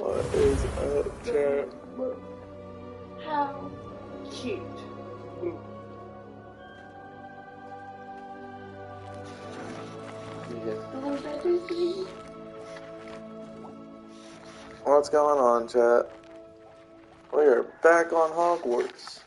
What is up, chat? How cute. What's going on, chat? We are back on Hogwarts.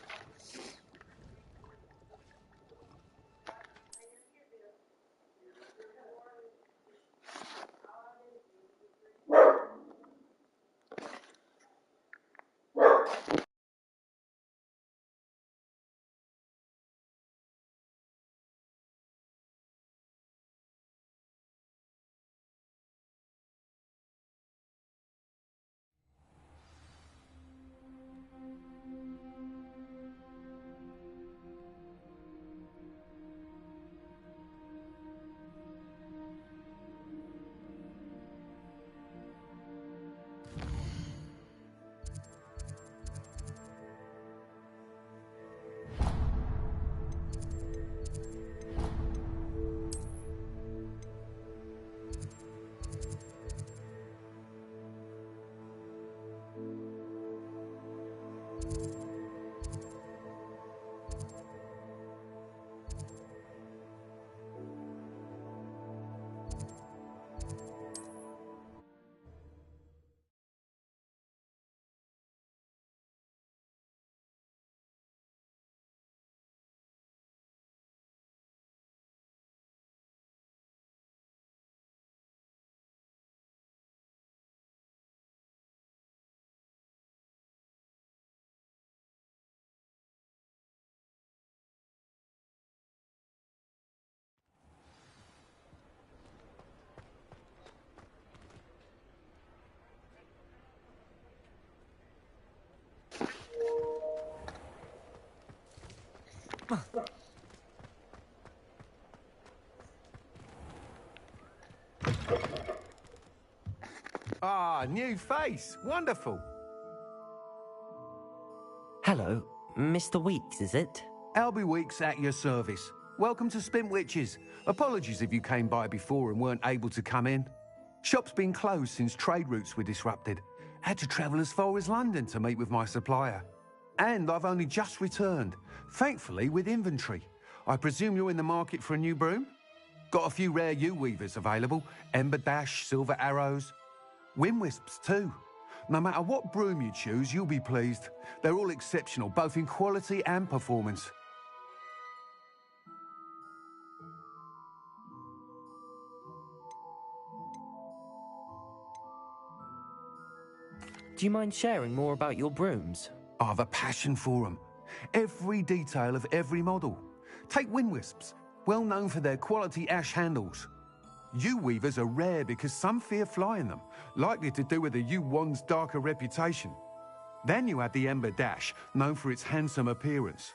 Ah, new face. Wonderful. Hello, Mr. Weeks, is it? Albie Weeks at your service. Welcome to Spintwitches. Apologies if you came by before and weren't able to come in. Shop's been closed since trade routes were disrupted. Had to travel as far as London to meet with my supplier. And I've only just returned, thankfully with inventory. I presume you're in the market for a new broom? Got a few rare U-weavers available. Ember Dash, Silver Arrows. Wind Wisps too. No matter what broom you choose, you'll be pleased. They're all exceptional, both in quality and performance. Do you mind sharing more about your brooms? I have a passion for them. Every detail of every model. Take Wind Wisps, well known for their quality ash handles. U-weavers are rare because some fear flying them, likely to do with the U-wand's darker reputation. Then you have the Ember Dash, known for its handsome appearance.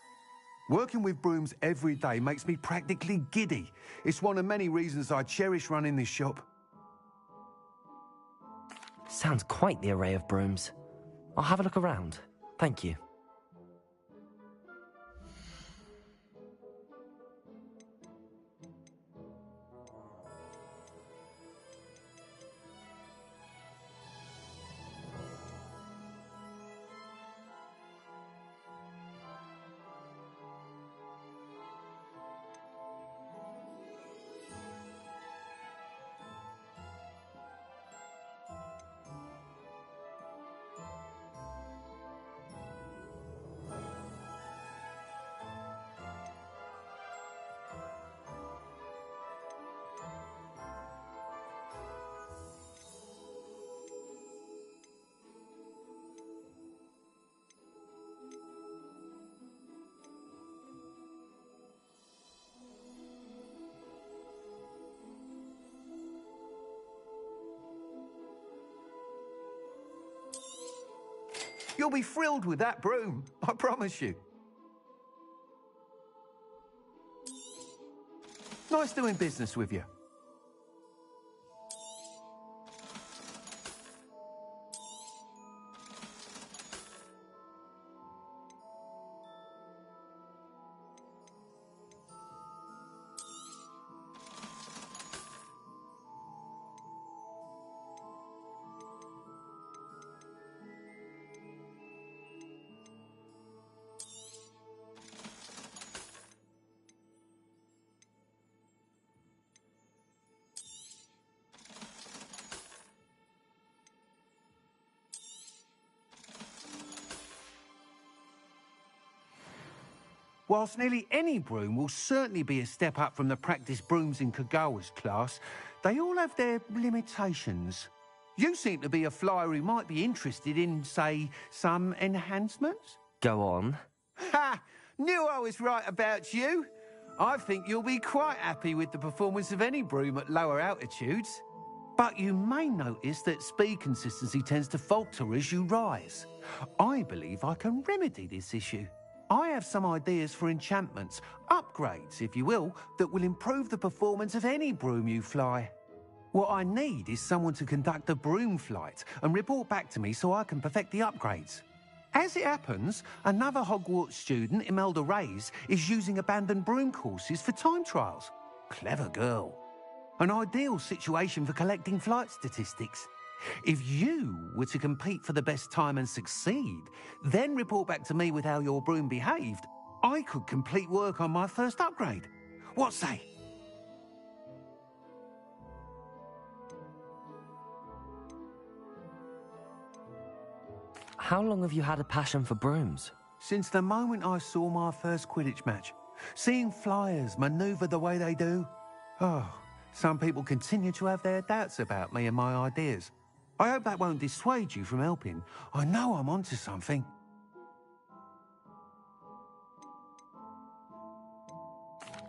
Working with brooms every day makes me practically giddy. It's one of many reasons I cherish running this shop. Sounds quite the array of brooms. I'll have a look around. Thank you. You'll be thrilled with that broom, I promise you. Nice doing business with you. Whilst nearly any broom will certainly be a step up from the practice brooms in Kagawa's class, they all have their limitations. You seem to be a flyer who might be interested in, say, some enhancements? Go on. Ha! Knew I was right about you. I think you'll be quite happy with the performance of any broom at lower altitudes. But you may notice that speed consistency tends to falter as you rise. I believe I can remedy this issue. I have some ideas for enchantments, upgrades, if you will, that will improve the performance of any broom you fly. What I need is someone to conduct a broom flight and report back to me so I can perfect the upgrades. As it happens, another Hogwarts student, Imelda Reyes, is using abandoned broom courses for time trials. Clever girl. An ideal situation for collecting flight statistics. If you were to compete for the best time and succeed, then report back to me with how your broom behaved, I could complete work on my first upgrade. What say? How long have you had a passion for brooms? Since the moment I saw my first Quidditch match. Seeing flyers manoeuvre the way they do. Oh, some people continue to have their doubts about me and my ideas. I hope that won't dissuade you from helping. I know I'm onto something.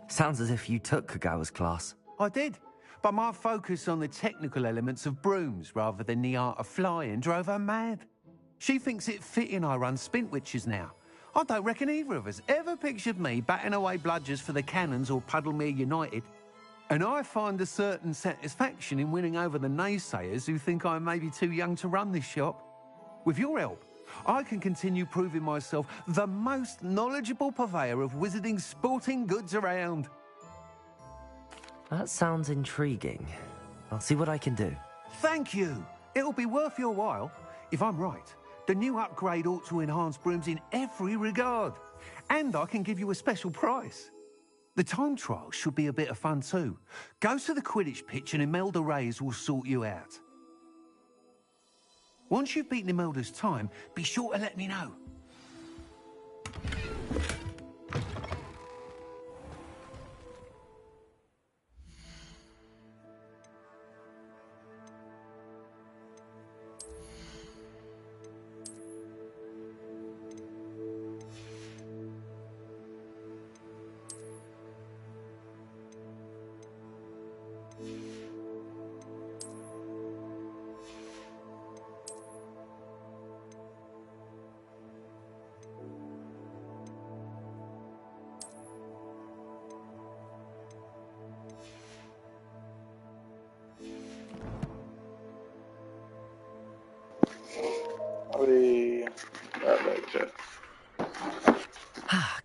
Sounds as if you took Kagawa's class. I did, but my focus on the technical elements of brooms rather than the art of flying drove her mad. She thinks it fitting I run Spintwitches now. I don't reckon either of us ever pictured me batting away bludgers for the Cannons or Puddlemere United. And I find a certain satisfaction in winning over the naysayers who think I may be too young to run this shop. With your help, I can continue proving myself the most knowledgeable purveyor of wizarding sporting goods around. That sounds intriguing. I'll see what I can do. Thank you. It'll be worth your while. If I'm right, the new upgrade ought to enhance brooms in every regard. And I can give you a special price. The time trial should be a bit of fun too. Go to the Quidditch pitch and Imelda Reyes will sort you out. Once you've beaten Imelda's time, be sure to let me know.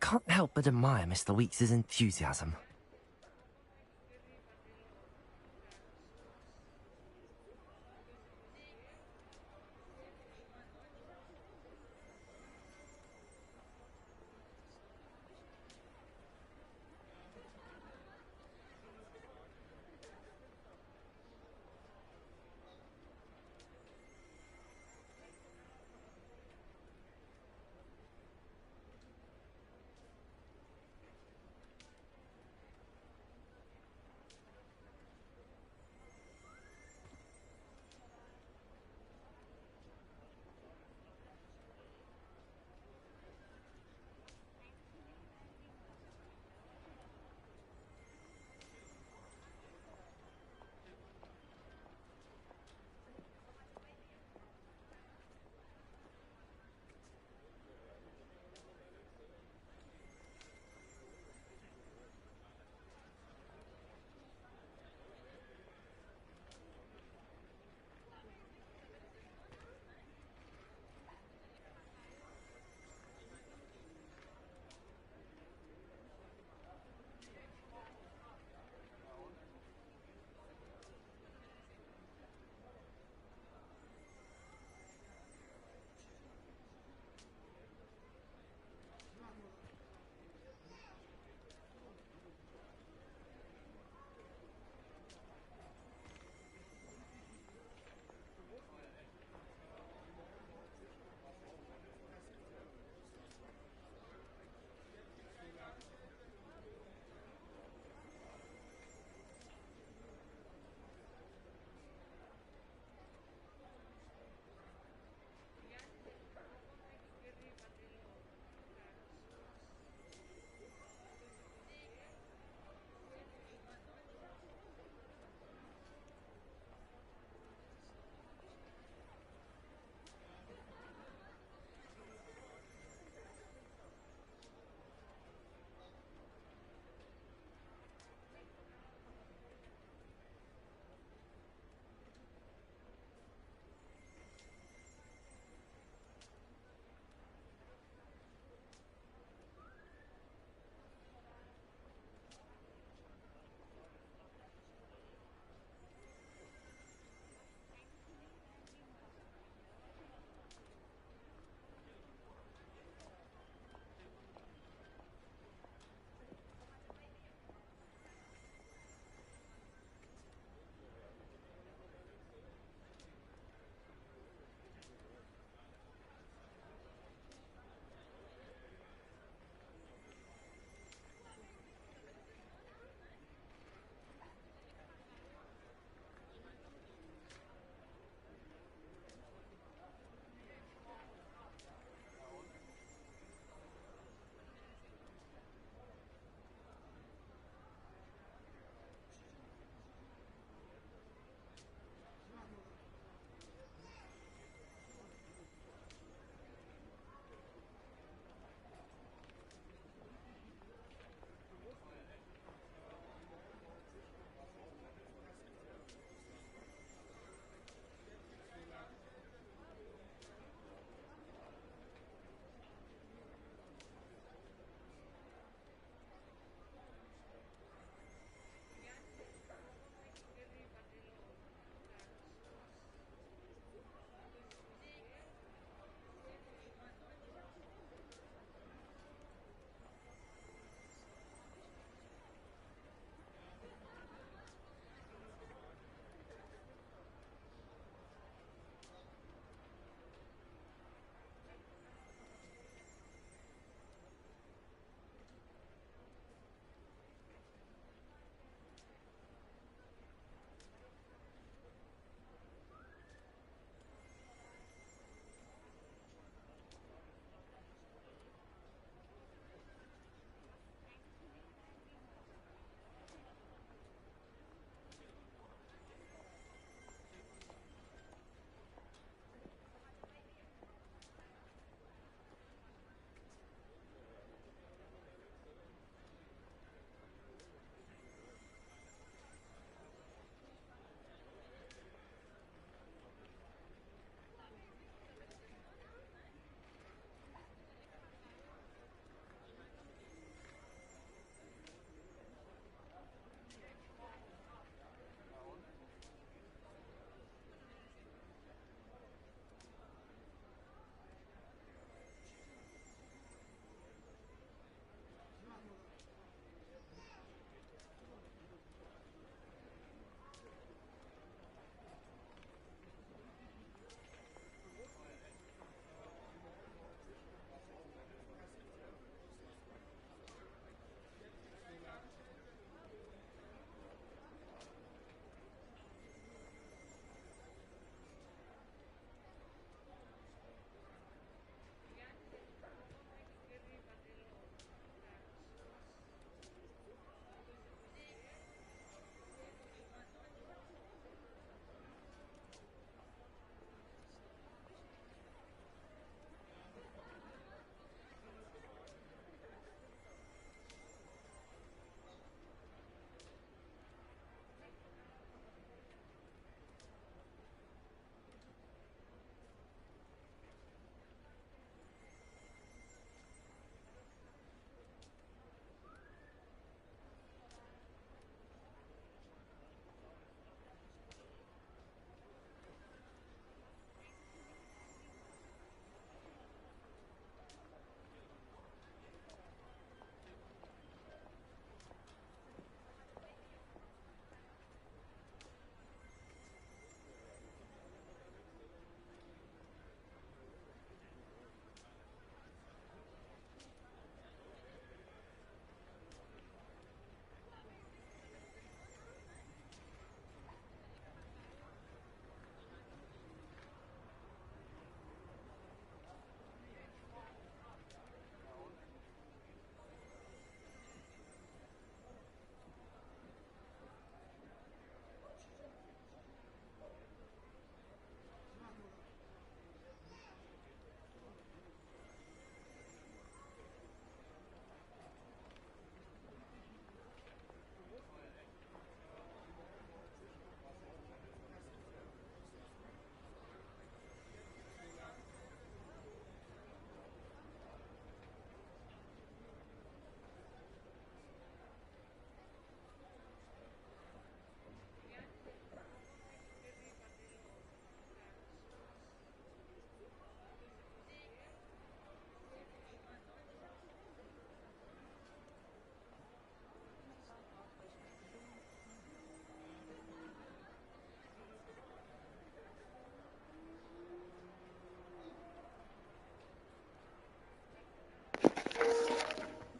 Can't help but admire Mr. Weekes' enthusiasm.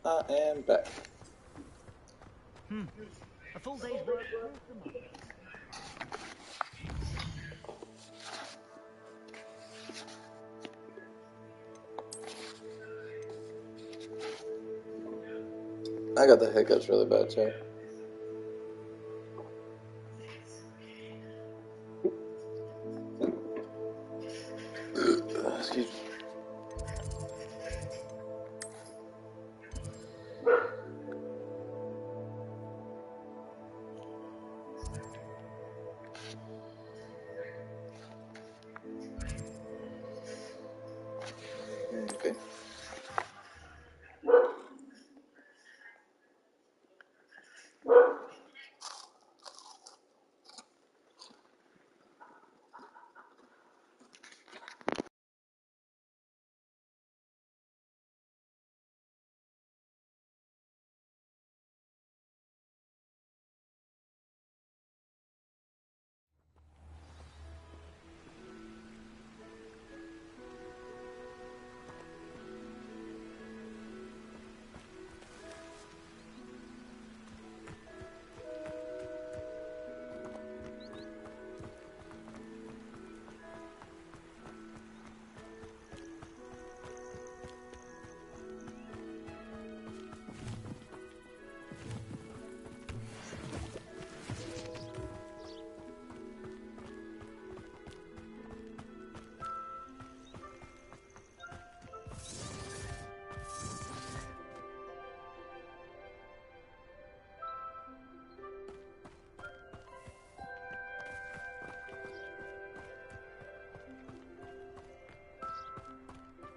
I am back. A full day's work. I got the hiccups really bad too. Excuse me. Okay.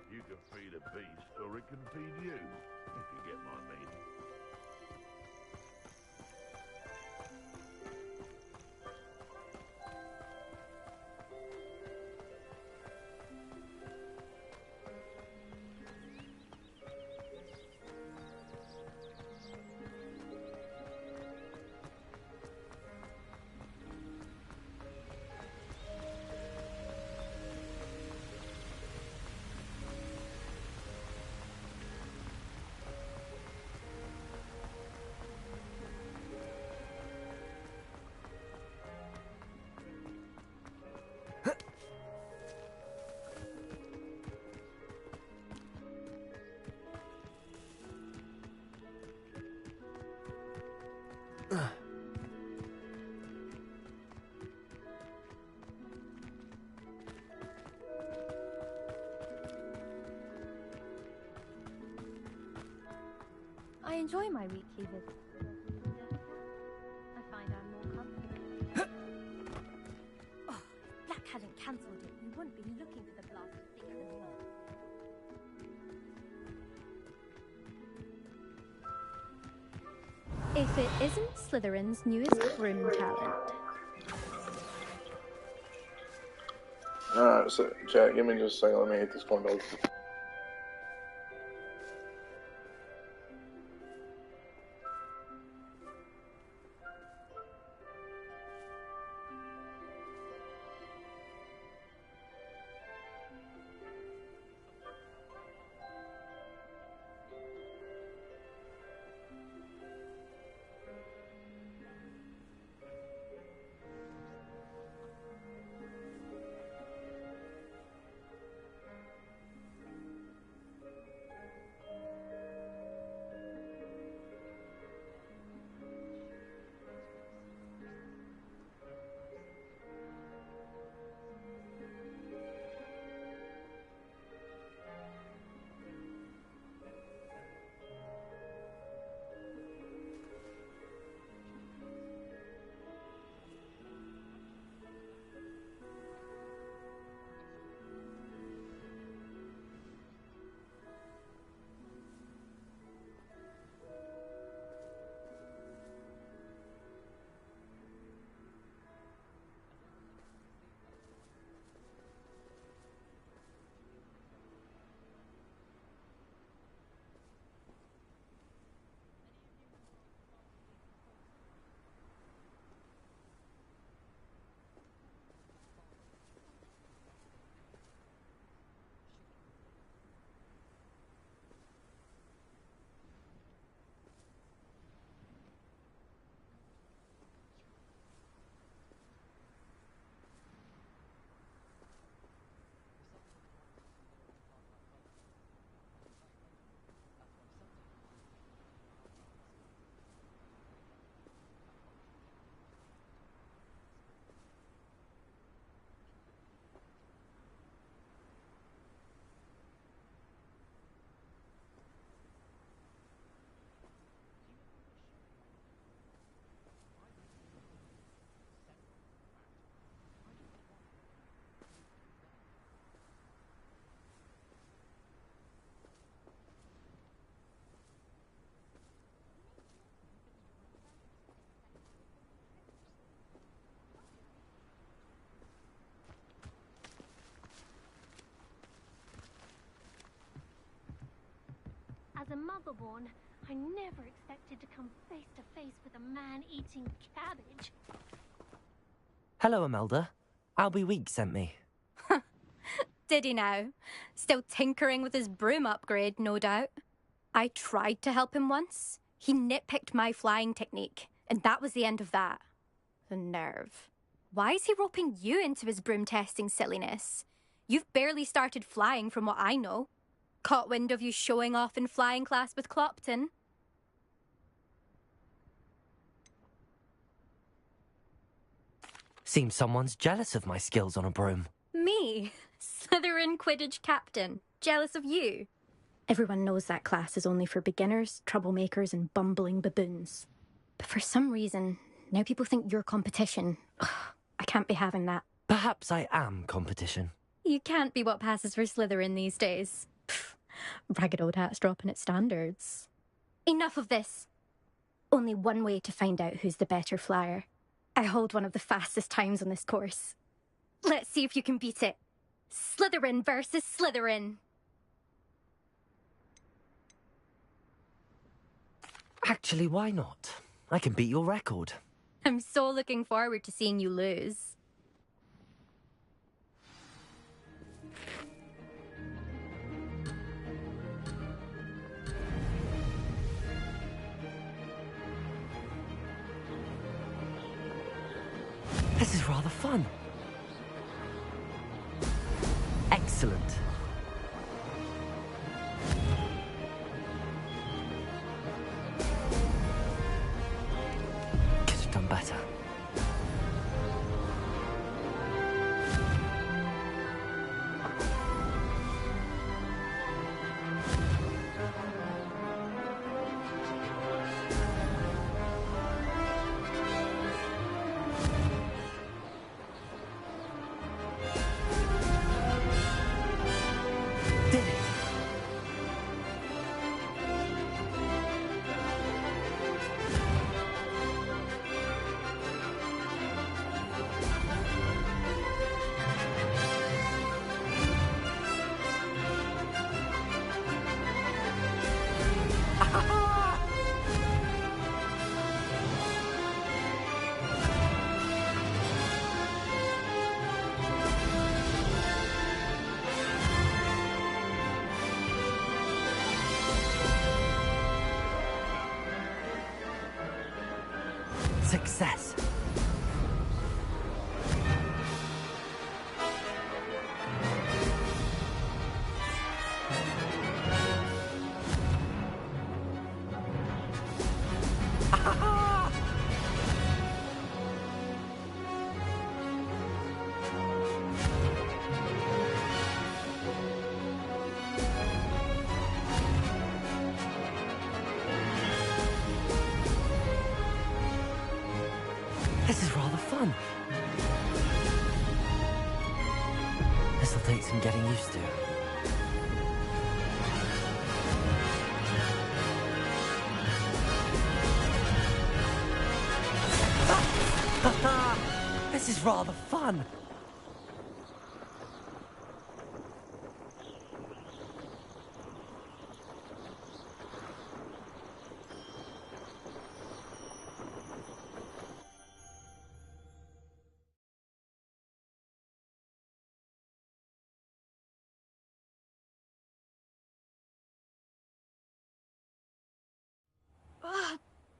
You can feed a beast, or it can feed you, if you get my meaning. I enjoy my weekly visits. I find I'm more comfortable. Oh, if Black hadn't cancelled it, we wouldn't be looking for the blasted thing anymore. If it isn't Slytherin's newest broom talent. Alright, so chat, give me just a second, let me hit this corn dog. Muggleborn, I never expected to come face to face with a man eating cabbage. Hello, Imelda. Albie Week sent me. Did he now? Still tinkering with his broom upgrade, no doubt. I tried to help him once. He nitpicked my flying technique, and that was the end of that. The nerve. Why is he roping you into his broom testing silliness? You've barely started flying from what I know. Caught wind of you showing off in flying class with Clopton. Seems someone's jealous of my skills on a broom. Me? Slitherin Quidditch captain. Jealous of you? Everyone knows that class is only for beginners, troublemakers, and bumbling baboons. But for some reason, now people think you're competition. Ugh, I can't be having that. Perhaps I am competition. You can't be what passes for Slytherin these days. Pfft, ragged old hat's dropping its standards. Enough of this. Only one way to find out who's the better flyer. I hold one of the fastest times on this course. Let's see if you can beat it. Slytherin versus Slytherin. Actually, why not? I can beat your record. I'm so looking forward to seeing you lose. This is rather fun. Excellent. Could have done better. Did it? Success. This is rather fun. This'll take some getting used to. This is rather fun.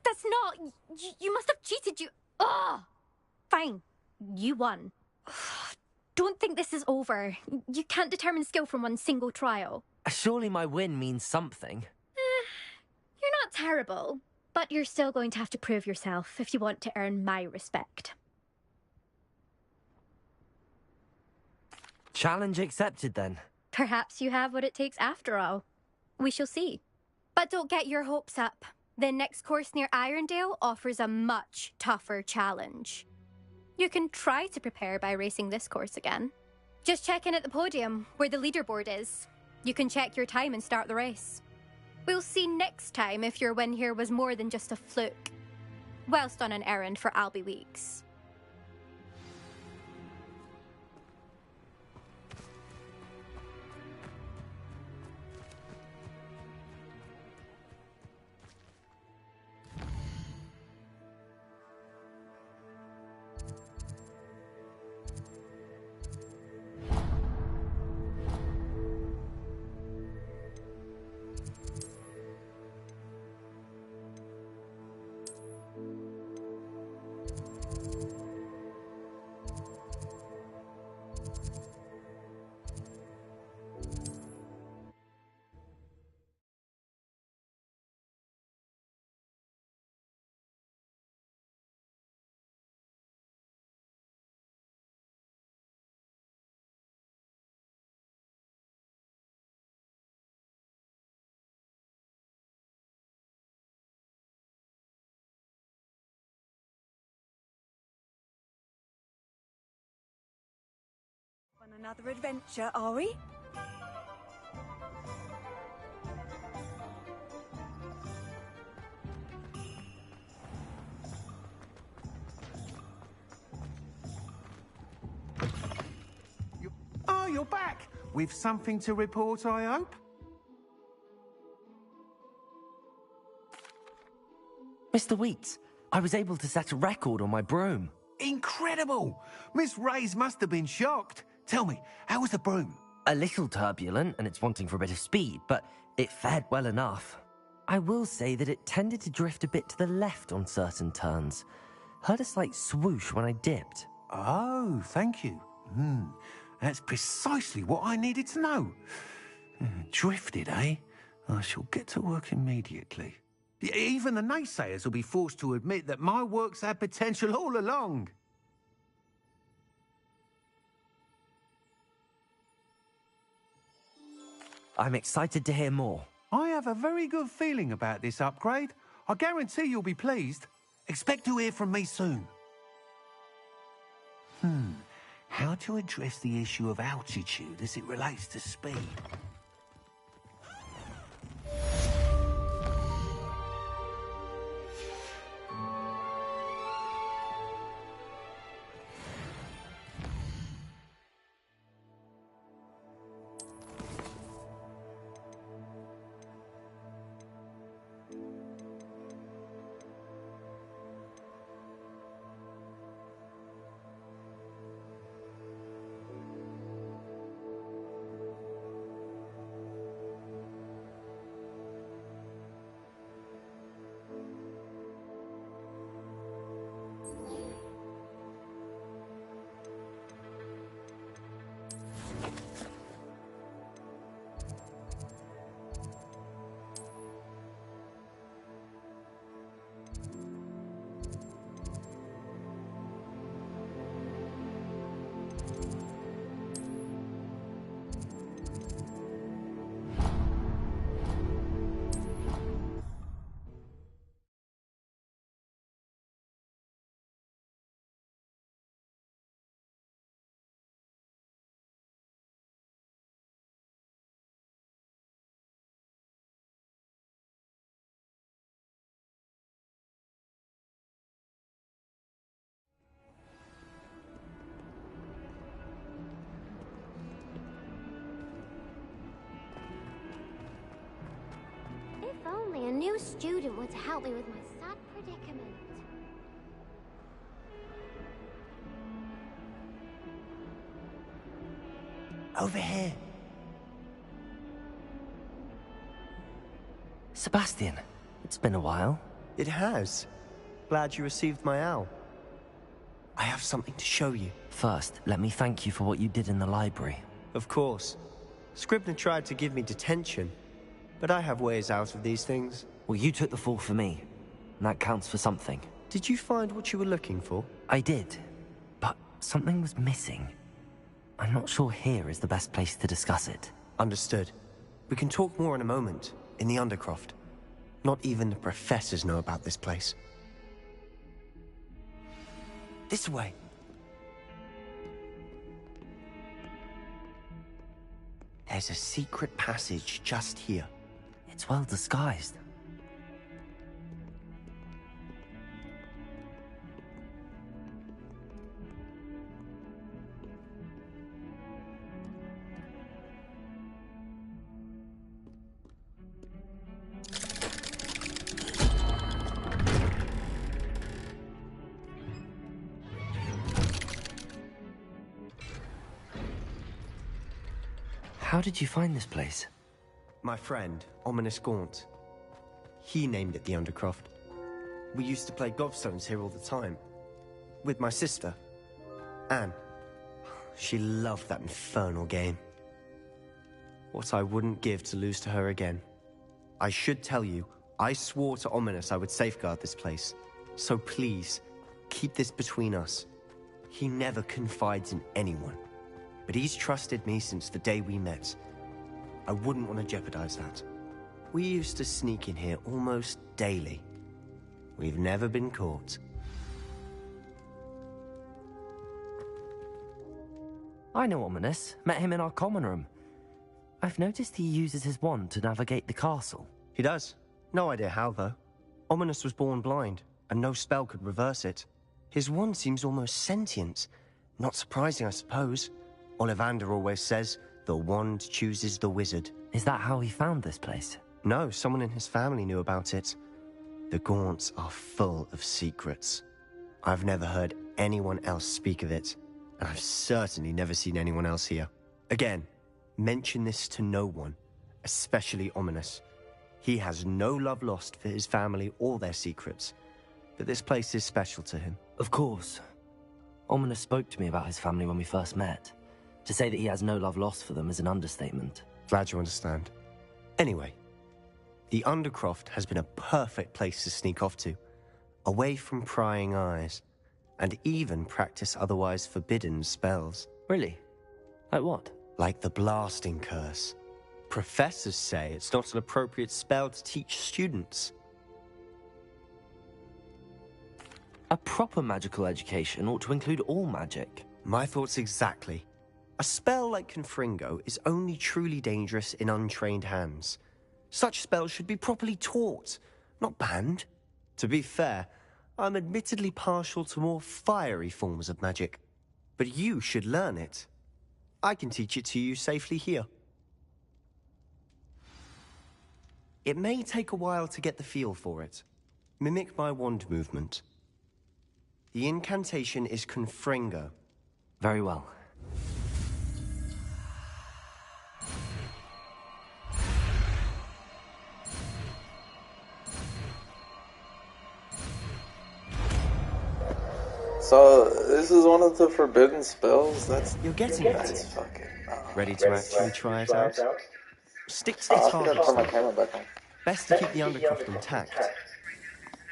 That's not... You must have cheated, you... Ugh! Fine. You won. Don't think this is over. You can't determine skill from one single trial. Surely my win means something. You're not terrible, but you're still going to have to prove yourself if you want to earn my respect. Challenge accepted, then. Perhaps you have what it takes after all. We shall see. But don't get your hopes up. The next course near Irondale offers a much tougher challenge. You can try to prepare by racing this course again. Just check in at the podium, where the leaderboard is. You can check your time and start the race. We'll see next time if your win here was more than just a fluke, whilst on an errand for Albie Weeks. Another adventure, are we? Oh, you're back! With something to report, I hope? Mr. Weeks, I was able to set a record on my broom. Incredible! Miss Reyes must have been shocked. Tell me, how was the broom? A little turbulent, and it's wanting for a bit of speed, but it fared well enough. I will say that it tended to drift a bit to the left on certain turns. Heard a slight swoosh when I dipped. Oh, thank you. That's precisely what I needed to know. Drifted, eh? I shall get to work immediately. Even the naysayers will be forced to admit that my work's had potential all along. I'm excited to hear more. I have a very good feeling about this upgrade. I guarantee you'll be pleased. Expect to hear from me soon. How to address the issue of altitude as it relates to speed? If only a new student were to help me with my sad predicament. Over here. Sebastian, it's been a while. It has. Glad you received my owl. I have something to show you. First, let me thank you for what you did in the library. Of course. Scribner tried to give me detention, but I have ways out of these things. Well, you took the fall for me, and that counts for something. Did you find what you were looking for? I did, but something was missing. I'm not sure here is the best place to discuss it. Understood. We can talk more in a moment, in the Undercroft. Not even the professors know about this place. This way. There's a secret passage just here. It's well disguised. How did you find this place? My friend, Ominous Gaunt. He named it the Undercroft. We used to play gobstones here all the time. With my sister, Anne. She loved that infernal game. What I wouldn't give to lose to her again. I should tell you, I swore to Ominous I would safeguard this place. So please, keep this between us. He never confides in anyone. But he's trusted me since the day we met. I wouldn't want to jeopardize that. We used to sneak in here almost daily. We've never been caught. I know Ominous. Met him in our common room. I've noticed he uses his wand to navigate the castle. He does. No idea how, though. Ominous was born blind, and no spell could reverse it. His wand seems almost sentient. Not surprising, I suppose. Ollivander always says, the wand chooses the wizard. Is that how he found this place? No, someone in his family knew about it. The Gaunts are full of secrets. I've never heard anyone else speak of it, and I've certainly never seen anyone else here. Again, mention this to no one, especially Ominous. He has no love lost for his family or their secrets, but this place is special to him. Of course. Ominous spoke to me about his family when we first met. To say that he has no love lost for them is an understatement. Glad you understand. Anyway, the Undercroft has been a perfect place to sneak off to, away from prying eyes, and even practice otherwise forbidden spells. Really? Like what? Like the blasting curse. Professors say it's not an appropriate spell to teach students. A proper magical education ought to include all magic. My thoughts exactly. A spell like Confringo is only truly dangerous in untrained hands. Such spells should be properly taught, not banned. To be fair, I'm admittedly partial to more fiery forms of magic. But you should learn it. I can teach it to you safely here. It may take a while to get the feel for it. Mimic my wand movement. The incantation is Confringo. Very well. So, this is one of the forbidden spells? You're getting That's it. fucking... Ready to actually try it out? Stick to the I forgot to put my target. camera back on. Best to keep the Undercroft intact.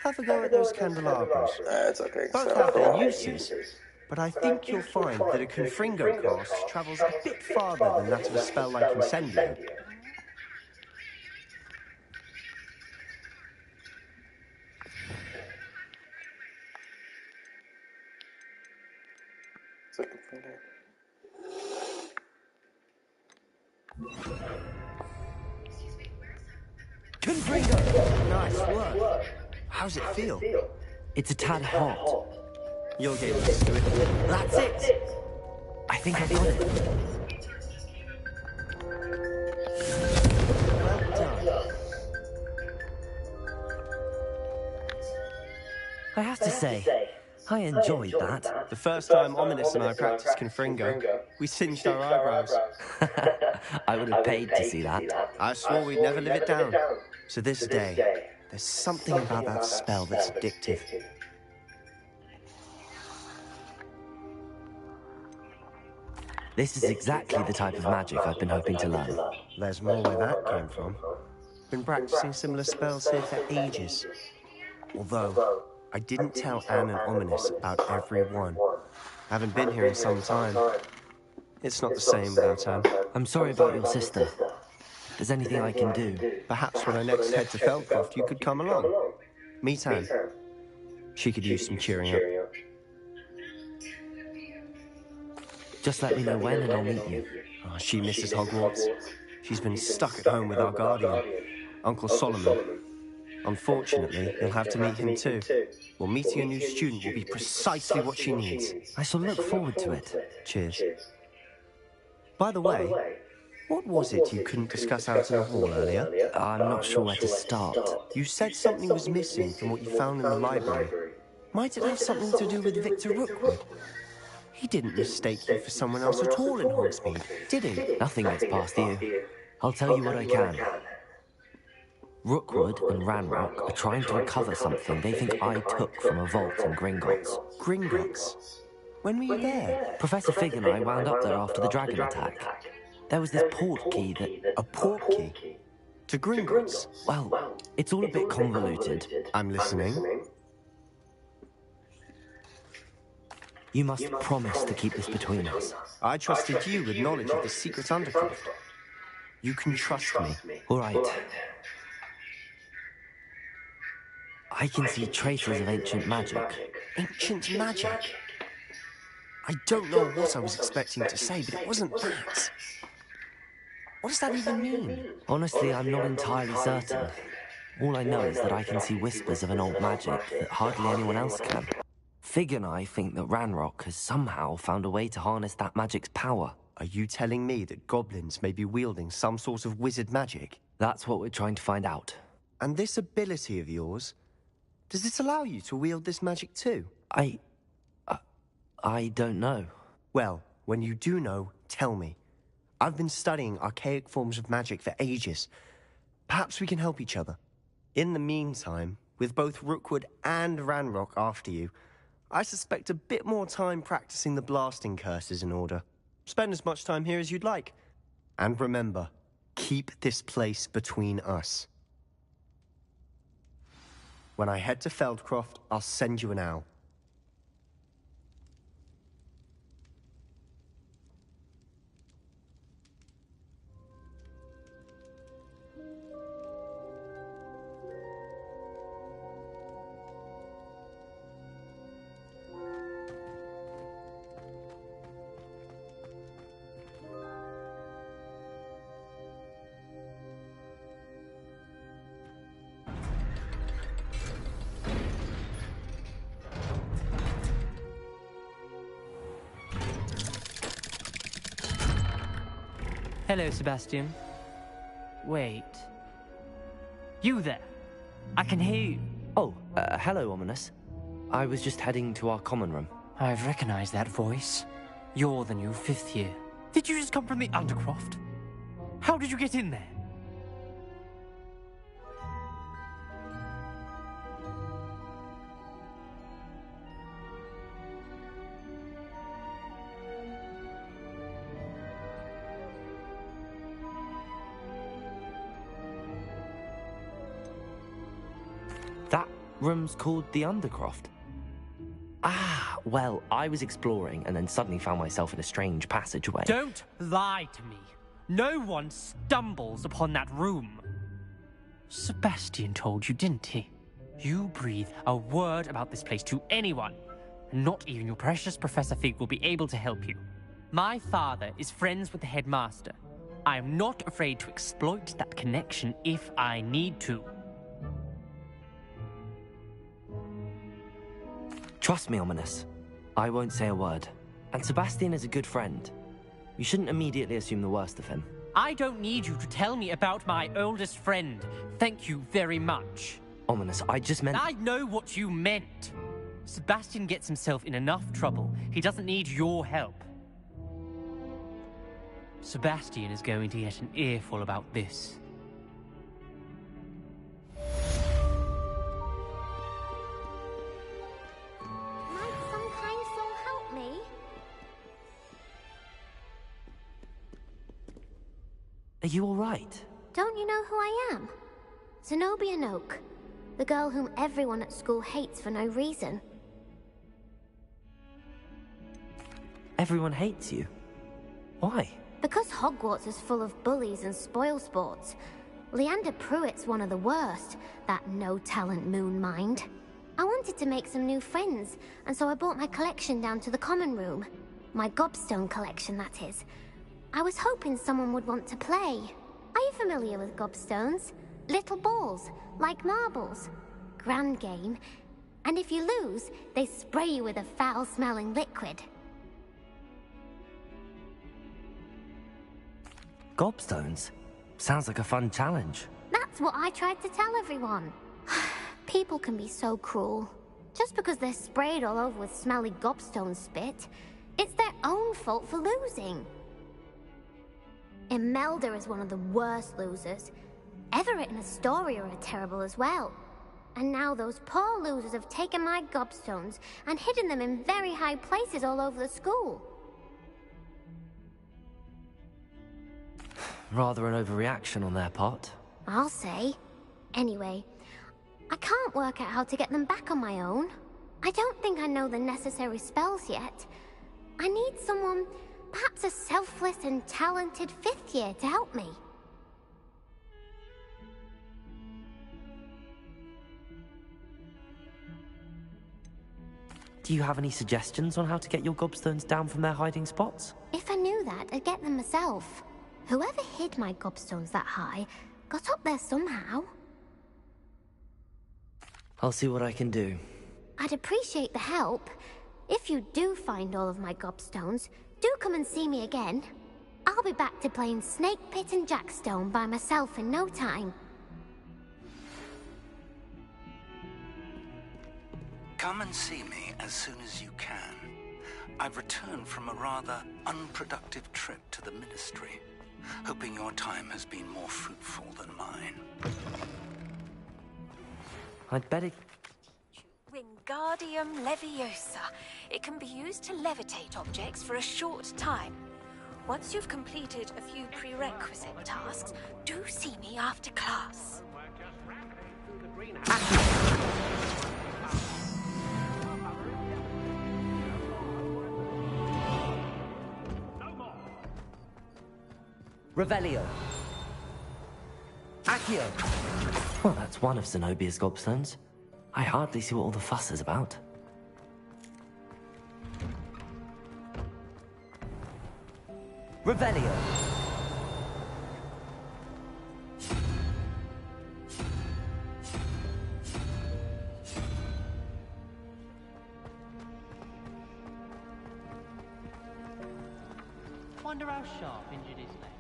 Have a go at those candelabras. It's okay. Both So, have their uses, but I think you'll find that a Confringo cast travels a bit farther than that of a spell like Incendio. second finger. Confringo! Nice work. How's it feel? It's a tad hot. You'll get used to it. That's it! I think I got it. Well done. I have to say, I enjoyed that. The first time Ominous and I practiced Confringo, we singed our eyebrows. I would have paid to see that. I swore we'd never live it down. To this day, there's something about that spell that's addictive. This is exactly the type of magic I've been hoping to learn. There's more where that came from. Been practicing similar spells here for ages. Although, I didn't tell Anne and Ominous about every one. Haven't been here in some time. It's not the same without Anne. I'm sorry about your sister. If there's anything I can do. Perhaps when I next head to Feldcroft, you could come along. Meet Anne. She could use some cheering up. Just let me know when and I'll meet you. Oh, she misses Hogwarts. She's been stuck at home with our guardian, Uncle Solomon. Unfortunately, you'll have to meet him too. Well, meeting a new student will be precisely what she needs. I shall look forward to it. Cheers. By the way, what was it you couldn't discuss out in the hall earlier? I'm not sure where to start. You said something was missing from what you found in the library. Might it have something to do with Victor Rookwood? He didn't mistake you for someone else at all in Hogsmeade, did he? Nothing gets past you. I'll tell you what I can. Rookwood and Ranrock are trying to recover something they think I took from a vault in Gringotts. Gringotts? When were you there? Professor Fig and I wound up there after the dragon attack. There was this port key that... A port key? To Gringotts? Well, it's all a bit convoluted. I'm listening. You must promise to keep this between us. I trusted you with knowledge of the secret Undercroft. You can trust me. All right. I can see traces of ancient magic. Ancient magic? I don't know what I was expecting to say, but it wasn't that. What does that even mean? Honestly, I'm not entirely certain. All I know is that I can see whispers of an old magic that hardly anyone else can. Fig and I think that Ranrock has somehow found a way to harness that magic's power. Are you telling me that goblins may be wielding some sort of wizard magic? That's what we're trying to find out. And this ability of yours, does it allow you to wield this magic too? I don't know. Well, when you do know, tell me. I've been studying archaic forms of magic for ages. Perhaps we can help each other. In the meantime, with both Rookwood and Ranrock after you, I suspect a bit more time practicing the blasting curse is in order. Spend as much time here as you'd like. And remember, keep this place between us. When I head to Feldcroft, I'll send you an owl. Hello, Sebastian. Wait. You there? I can hear you. Oh, hello, Ominous. I was just heading to our common room. I've recognized that voice. You're the new 5th year. Did you just come from the Undercroft? How did you get in there? That room's called the Undercroft. Ah, well, I was exploring and then suddenly found myself in a strange passageway. Don't lie to me. No one stumbles upon that room. Sebastian told you, didn't he? You breathe a word about this place to anyone, and not even your precious Professor Fig will be able to help you. My father is friends with the headmaster. I am not afraid to exploit that connection if I need to. Trust me, Ominous. I won't say a word. And Sebastian is a good friend. You shouldn't immediately assume the worst of him. I don't need you to tell me about my oldest friend. Thank you very much. Ominous, I just meant... I know what you meant. Sebastian gets himself in enough trouble. He doesn't need your help. Sebastian is going to get an earful about this. Might some kind soul help me? Are you all right? Don't you know who I am? Zenobia Noak, the girl whom everyone at school hates for no reason. Everyone hates you. Why? Because Hogwarts is full of bullies and spoilsports. Leander Pruitt's one of the worst, that no-talent moon mind. I wanted to make some new friends, and so I brought my collection down to the common room. My gobstone collection, that is. I was hoping someone would want to play. Are you familiar with gobstones? Little balls, like marbles. Grand game. And if you lose, they spray you with a foul-smelling liquid. Gobstones? Sounds like a fun challenge. That's what I tried to tell everyone. People can be so cruel. Just because they're sprayed all over with smelly gobstone spit, it's their own fault for losing. Imelda is one of the worst losers. Everett and Astoria are terrible as well. And now those poor losers have taken my gobstones and hidden them in very high places all over the school. Rather an overreaction on their part. I'll say. Anyway, I can't work out how to get them back on my own. I don't think I know the necessary spells yet. I need someone, perhaps a selfless and talented 5th year to help me. Do you have any suggestions on how to get your gobstones down from their hiding spots? If I knew that, I'd get them myself. Whoever hid my gobstones that high got up there somehow. I'll see what I can do. I'd appreciate the help. If you do find all of my gobstones, do come and see me again. I'll be back to playing Snake Pit and Jackstone by myself in no time. Come and see me as soon as you can. I've returned from a rather unproductive trip to the Ministry, hoping your time has been more fruitful than mine. I'd better... Wingardium Leviosa. It can be used to levitate objects for a short time. Once you've completed a few prerequisite tasks, do see me after class. Revelio. Accio. Well, that's one of Zenobia's gobstones. I hardly see what all the fuss is about. Revelio. Wonder how Sharp injured his leg.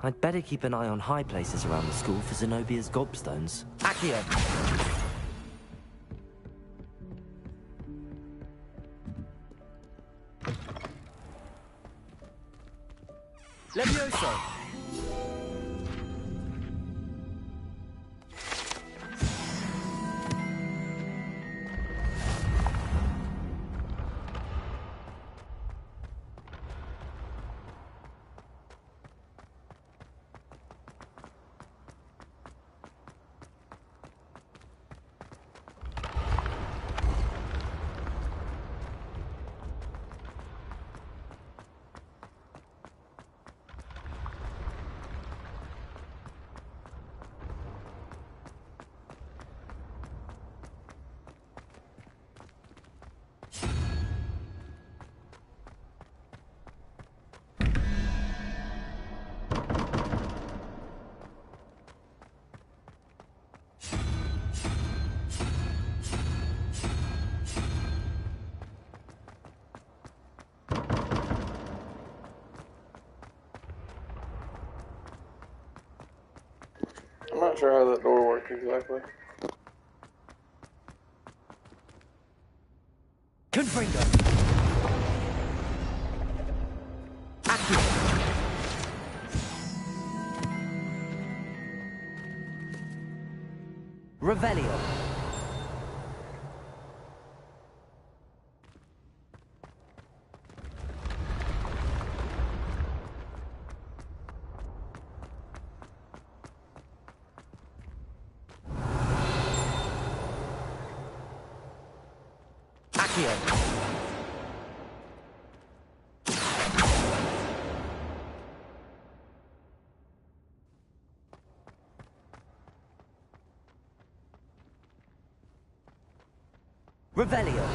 I'd better keep an eye on high places around the school for Zenobia's gobstones. Accio! Levioso! I'm not sure how that door works exactly. Confringo! Accio! Revelio! Revelio!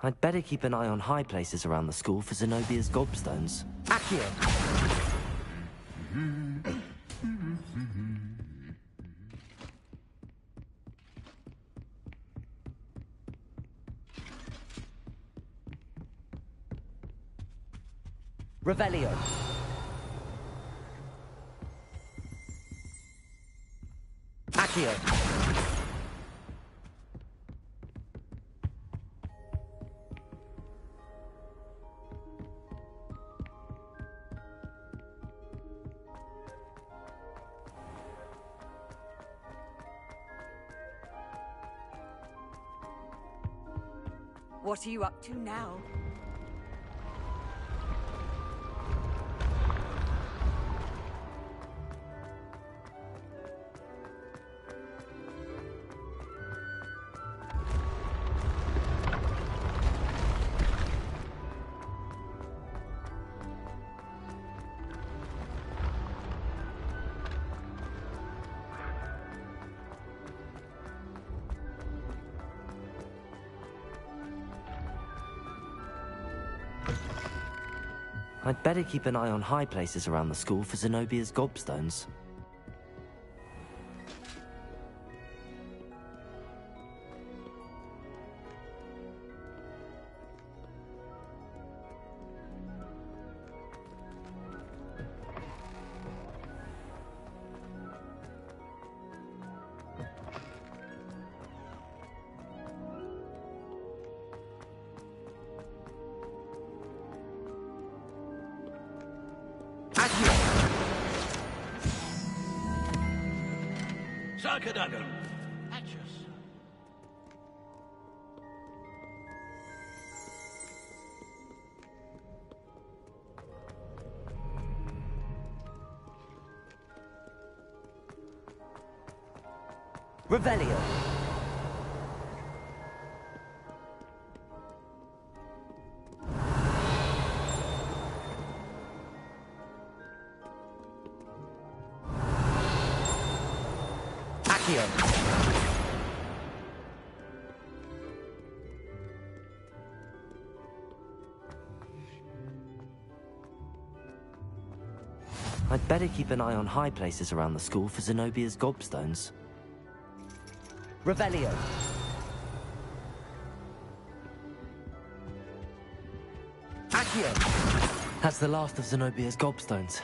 I'd better keep an eye on high places around the school for Zenobia's gobstones. Accio! Revelio. Accio. What are you up to now? I'd better keep an eye on high places around the school for Zenobia's gobstones. Sarkadago! Atchus! Revelio. Accio. I'd better keep an eye on high places around the school for Zenobia's gobstones. Revelio. Accio. That's the last of Zenobia's gobstones.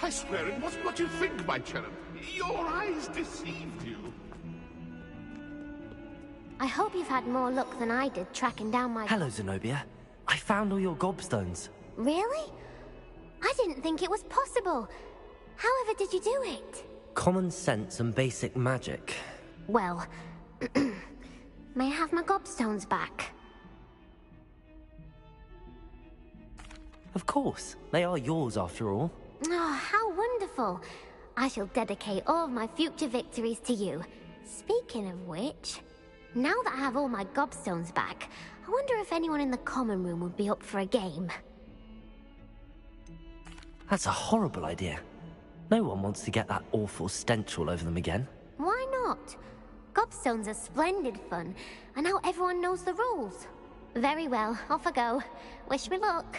I swear it wasn't what you think, my cherub. Your eyes deceived you. I hope you've had more luck than I did tracking down my... Hello, Zenobia. I found all your gobstones. Really? I didn't think it was possible. However did you do it? Common sense and basic magic. Well, may I have my gobstones back? Of course. They are yours, after all. Oh, how wonderful. I shall dedicate all of my future victories to you. Speaking of which, now that I have all my gobstones back, I wonder if anyone in the common room would be up for a game. That's a horrible idea. No one wants to get that awful stench all over them again. Why not? Gobstones are splendid fun, and now everyone knows the rules. Very well, off I go. Wish me luck.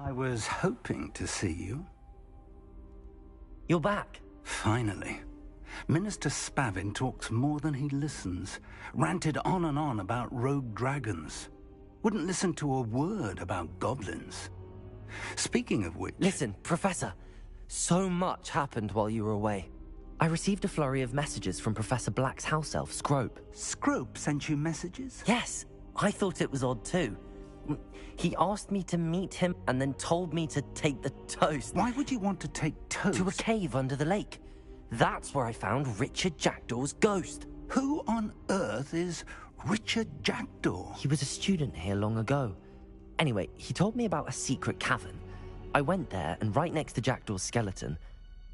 I was hoping to see you. You're back. Finally. Minister Spavin talks more than he listens. Ranted on and on about rogue dragons. Wouldn't listen to a word about goblins. Speaking of which... Listen, Professor. So much happened while you were away. I received a flurry of messages from Professor Black's house elf, Scrope. Scrope sent you messages? Yes. I thought it was odd too. He asked me to meet him and then told me to take the toast. Why would you want to take toast? To a cave under the lake. That's where I found Richard Jackdaw's ghost. Who on earth is Richard Jackdaw? He was a student here long ago. Anyway, he told me about a secret cavern. I went there, and right next to Jackdaw's skeleton,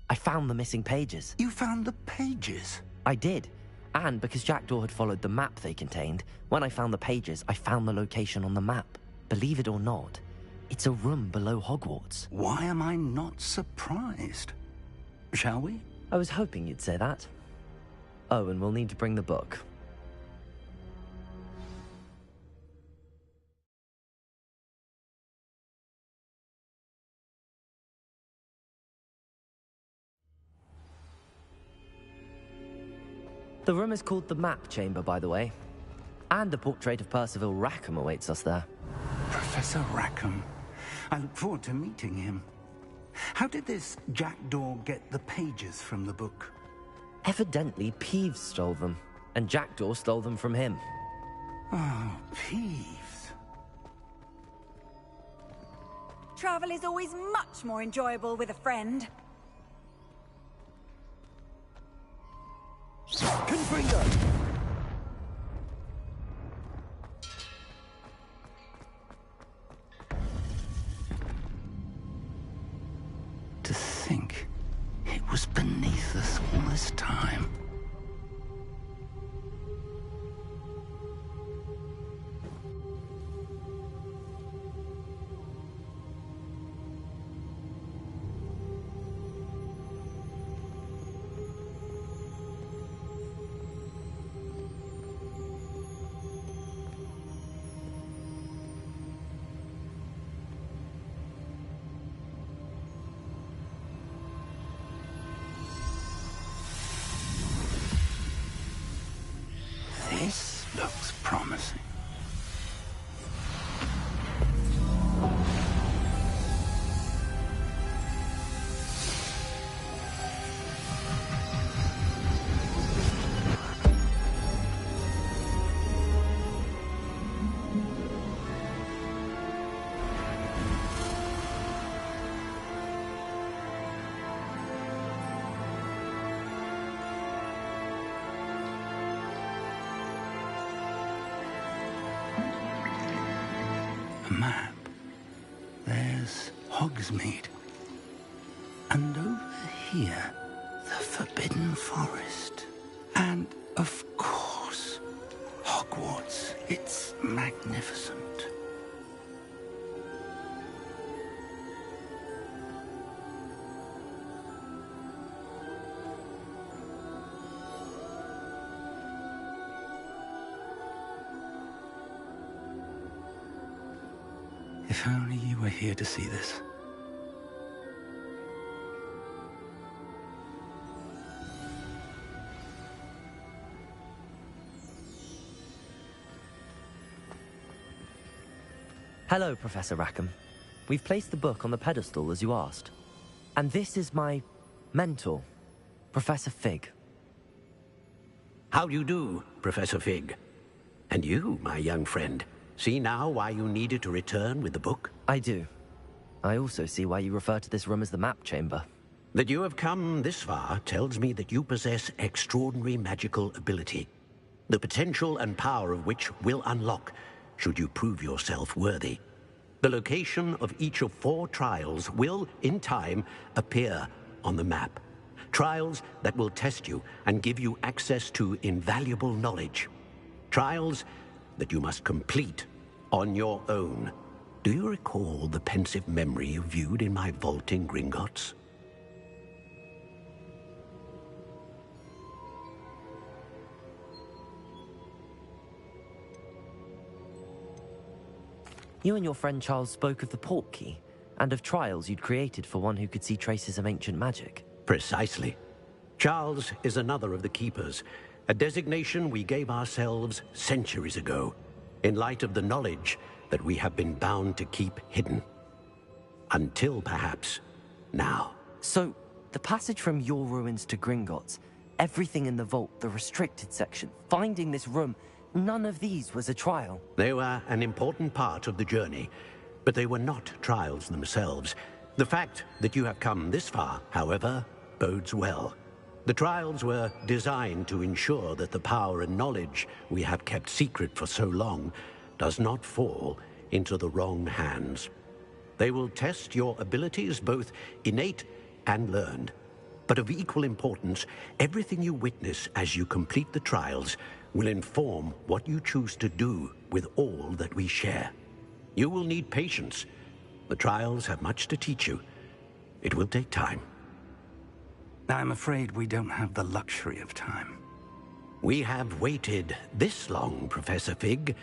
I found the missing pages. You found the pages? I did. And because Jackdaw had followed the map they contained, when I found the pages, I found the location on the map. Believe it or not, it's a room below Hogwarts. Why am I not surprised? Shall we? I was hoping you'd say that. Oh, and we'll need to bring the book. The room is called the Map Chamber, by the way. And a portrait of Percival Rackham awaits us there. Professor Rackham. I look forward to meeting him. How did this Jackdaw get the pages from the book? Evidently, Peeves stole them, and Jackdaw stole them from him. Oh, Peeves. Travel is always much more enjoyable with a friend. Confringo! To think it was beneath us all this time. This looks promising. Map. There's Hogsmeade. And over here, the Forbidden Forest. And, of course, Hogwarts. It's magnificent. If only you were here to see this. Hello, Professor Rackham. We've placed the book on the pedestal as you asked. And this is my mentor, Professor Fig. How do you do, Professor Fig? And you, my young friend, see now why you needed to return with the book? I do. I also see why you refer to this room as the Map Chamber. That you have come this far tells me that you possess extraordinary magical ability, the potential and power of which will unlock should you prove yourself worthy. The location of each of 4 trials will, in time, appear on the map. Trials that will test you and give you access to invaluable knowledge. Trials that you must complete on your own. Do you recall the pensive memory you viewed in my vault in Gringotts? You and your friend Charles spoke of the portkey, And of trials you'd created for one who could see traces of ancient magic. Precisely. Charles is another of the Keepers, a designation we gave ourselves centuries ago, in light of the knowledge that we have been bound to keep hidden. Until, perhaps, now. So, the passage from your ruins to Gringotts, everything in the vault, the restricted section, finding this room, none of these was a trial. They were an important part of the journey, but they were not trials themselves. The fact that you have come this far, however, bodes well. The trials were designed to ensure that the power and knowledge we have kept secret for so long does not fall into the wrong hands. They will test your abilities, both innate and learned. But of equal importance, everything you witness as you complete the trials will inform what you choose to do with all that we share. You will need patience. The trials have much to teach you. It will take time. I'm afraid we don't have the luxury of time. We have waited this long, Professor Fig.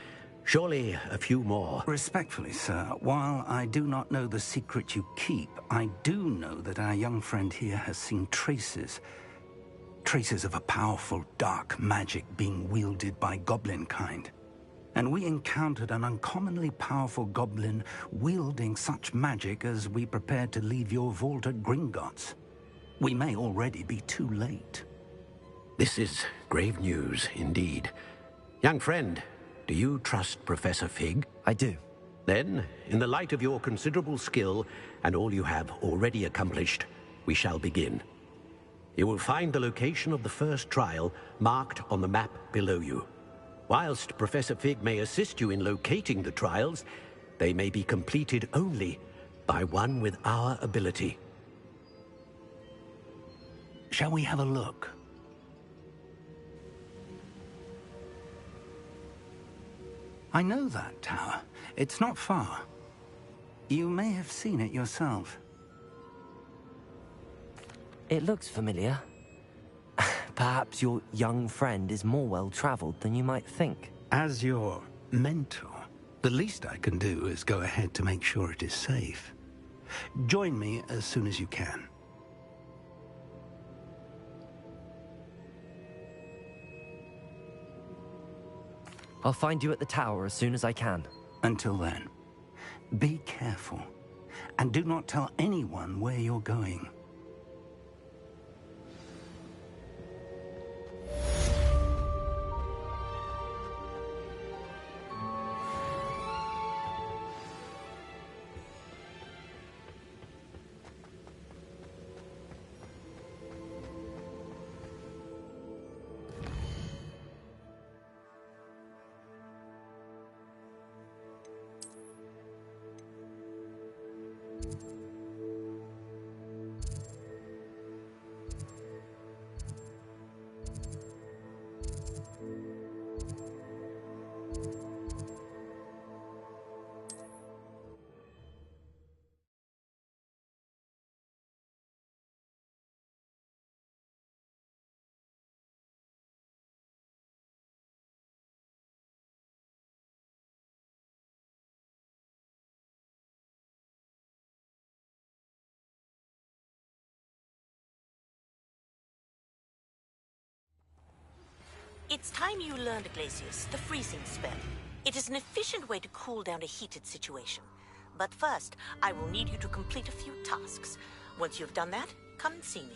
Surely a few more. Respectfully, sir, while I do not know the secret you keep, I do know that our young friend here has seen traces of a powerful dark magic being wielded by goblin kind. And we encountered an uncommonly powerful goblin wielding such magic as we prepared to leave your vault at Gringotts. We may already be too late. This is grave news, indeed. Young friend, do you trust Professor Fig? I do. Then, in the light of your considerable skill and all you have already accomplished, we shall begin. You will find the location of the first trial marked on the map below you. Whilst Professor Fig may assist you in locating the trials, they may be completed only by one with our ability. Shall we have a look? I know that tower. It's not far. You may have seen it yourself. It looks familiar. Perhaps your young friend is more well-traveled than you might think. As your mentor, the least I can do is go ahead to make sure it is safe. Join me as soon as you can. I'll find you at the tower as soon as I can. Until then, be careful, and do not tell anyone where you're going. It's time you learned, Glacius, the freezing spell. It is an efficient way to cool down a heated situation. But first, I will need you to complete a few tasks. Once you've done that, come and see me.